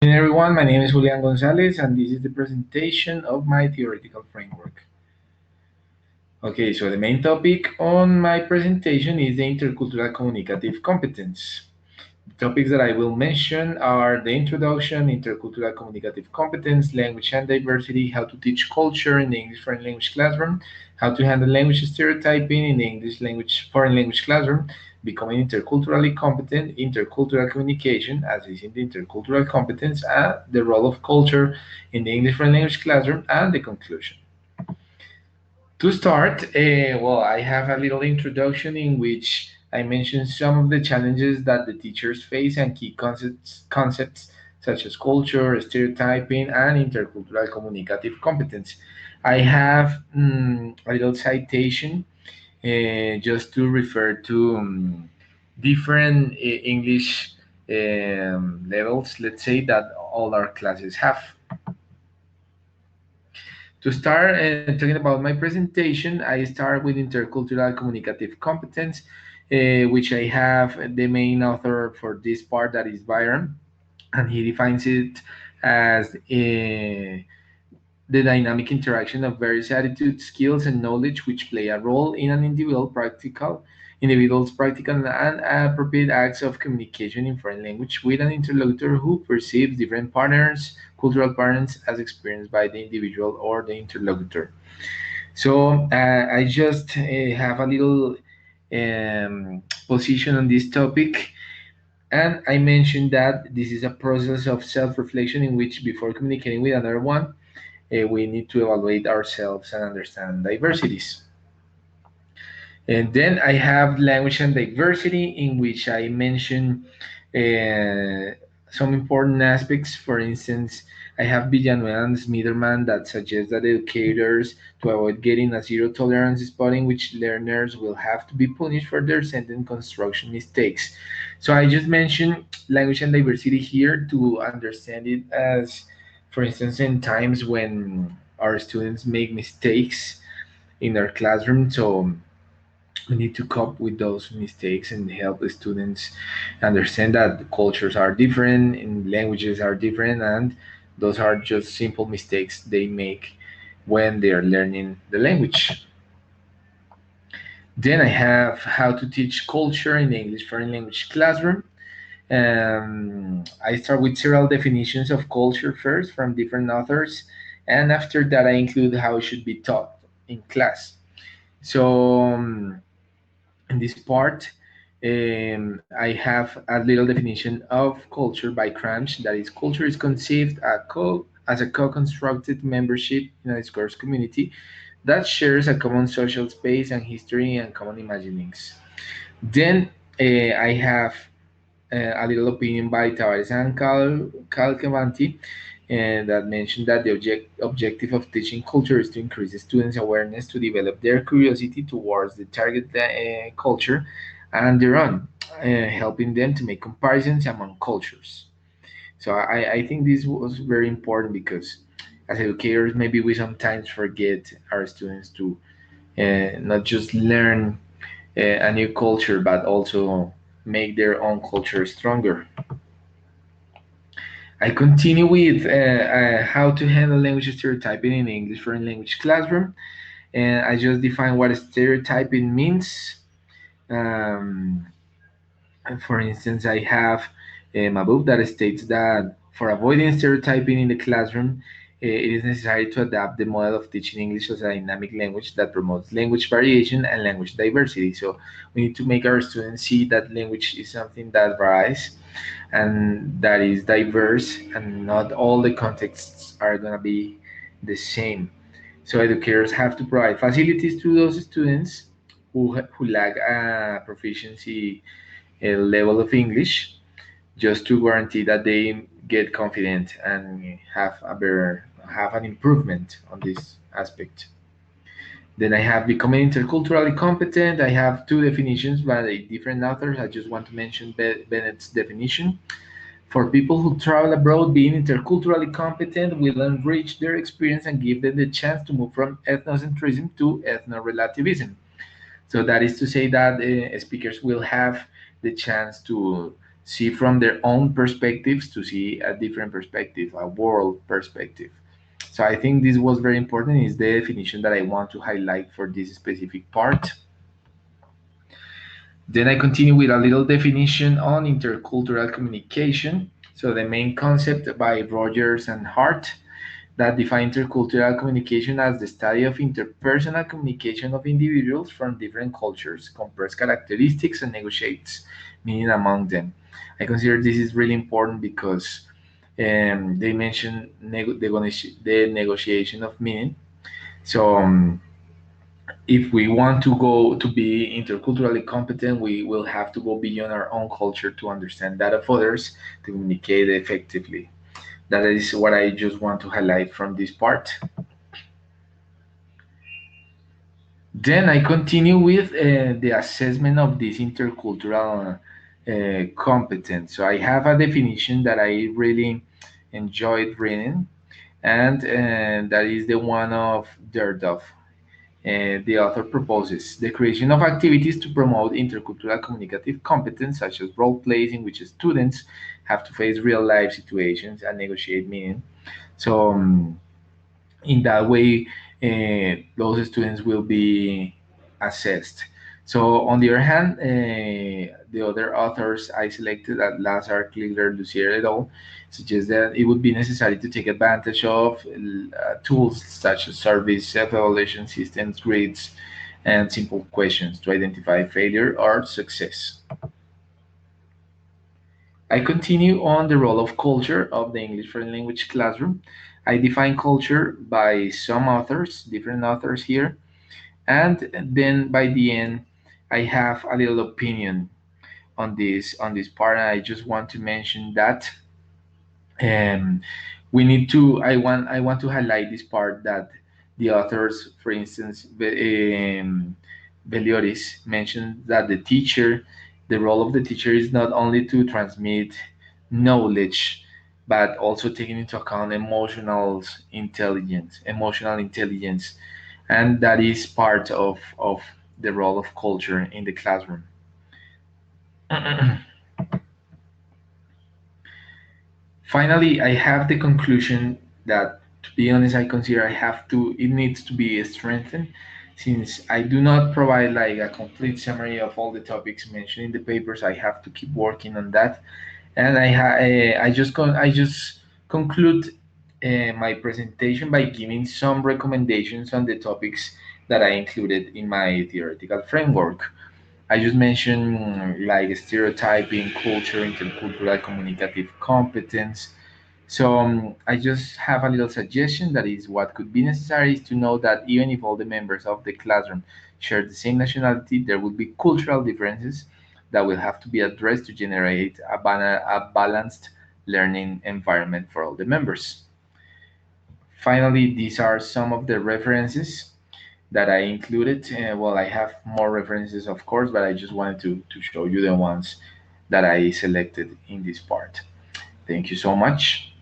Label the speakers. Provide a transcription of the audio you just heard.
Speaker 1: Hey everyone, my name is Julián Gonzalez and this is the presentation of my theoretical framework. Okay, so the main topic on my presentation is the intercultural communicative competence. The topics that I will mention are the introduction, intercultural communicative competence, language and diversity, how to teach culture in the English foreign language classroom, how to handle language stereotyping in the English language foreign language classroom, becoming interculturally competent, intercultural communication, as is in the intercultural competence, and the role of culture in the English foreign language classroom, and the conclusion. To start, I have a little introduction in which I mention some of the challenges that the teachers face and key concepts such as culture, stereotyping, and intercultural communicative competence. I have a little citation just to refer to different English levels, let's say, that all our classes have. To start talking about my presentation, I start with intercultural communicative competence, which I have the main author for this part, that is Byron, and he defines it as the dynamic interaction of various attitudes, skills, and knowledge which play a role in an individual's practical and appropriate acts of communication in foreign language with an interlocutor who perceives different patterns, cultural patterns, as experienced by the individual or the interlocutor. So I just have a little position on this topic. And I mentioned that this is a process of self reflection in which, before communicating with another one, we need to evaluate ourselves and understand diversities. And then I have language and diversity, in which I mention some important aspects. For instance, I have Villanueva and Smitherman that suggest that educators, to avoid getting a zero tolerance spot in which learners will have to be punished for their sentence construction mistakes. So I just mentioned language and diversity here to understand it as, for instance, in times when our students make mistakes in our classroom. So we need to cope with those mistakes and help the students understand that the cultures are different and languages are different, and those are just simple mistakes they make when they are learning the language. Then I have how to teach culture in the English foreign language classroom. I start with several definitions of culture first from different authors, and after that I include how it should be taught in class. So in this part, I have a little definition of culture by Cranch. That is, culture is conceived as a co-constructed membership in a discourse community that shares a common social space and history and common imaginings. Then I have a little opinion by Tavares and Calcavanti, and that mentioned that the objective of teaching culture is to increase the students' awareness, to develop their curiosity towards the target culture and their own, helping them to make comparisons among cultures. So I think this was very important because as educators, maybe we sometimes forget our students to not just learn a new culture, but also make their own culture stronger. I continue with how to handle language stereotyping in the English foreign language classroom. And I just define what stereotyping means. Um, for instance, I have a book that states that for avoiding stereotyping in the classroom, it is necessary to adapt the model of teaching English as a dynamic language that promotes language variation and language diversity. So we need to make our students see that language is something that varies and that is diverse, and not all the contexts are going to be the same. So educators have to provide facilities to those students who lack a proficiency level of English, just to guarantee that they get confident and have an improvement on this aspect. Then I have becoming interculturally competent. I have two definitions by different authors. I just want to mention Bennett's definition. For people who travel abroad, being interculturally competent will enrich their experience and give them the chance to move from ethnocentrism to ethno-relativism. So that is to say that speakers will have the chance to see from their own perspectives to see a different perspective, a world perspective. So I think this was very important. Is the definition that I want to highlight for this specific part. Then I continue with a little definition on intercultural communication. So the main concept by Rogers and Hart that define intercultural communication as the study of interpersonal communication of individuals from different cultures, compares characteristics and negotiates meaning among them. I consider this is really important because they mention the negotiation of meaning. So if we want to go to be interculturally competent, we will have to go beyond our own culture to understand that of others to communicate effectively. That is what I just want to highlight from this part. Then I continue with the assessment of this intercultural competence. So I have a definition that I really enjoyed reading, and that is the one of Derdov. The author proposes the creation of activities to promote intercultural communicative competence, such as role plays in which students have to face real life situations and negotiate meaning. So, in that way, those students will be assessed. So, on the other hand, the other authors I selected, at Lazar, Kligler, Lucier et al., suggest that it would be necessary to take advantage of tools such as surveys, self-evaluation systems, grids, and simple questions to identify failure or success. I continue on the role of culture of the English foreign language classroom. I define culture by some authors, different authors here, and then by the end, I have a little opinion on this part. And I just want to mention that um, we need to. I want to highlight this part that the authors, for instance, Belioris mentioned that the role of the teacher is not only to transmit knowledge, but also taking into account emotional intelligence, and that is part of the role of culture in the classroom. Finally, I have the conclusion that, to be honest, I consider it needs to be strengthened since I do not provide like a complete summary of all the topics mentioned in the papers. I have to keep working on that, and I just conclude my presentation by giving some recommendations on the topics that I included in my theoretical framework. I just mentioned like stereotyping, culture, intercultural communicative competence. So I just have a little suggestion that is what could be necessary is to know that even if all the members of the classroom share the same nationality, there will be cultural differences that will have to be addressed to generate a balanced learning environment for all the members. Finally, these are some of the references that I included. Well, I have more references, of course, but I just wanted to show you the ones that I selected in this part. Thank you so much.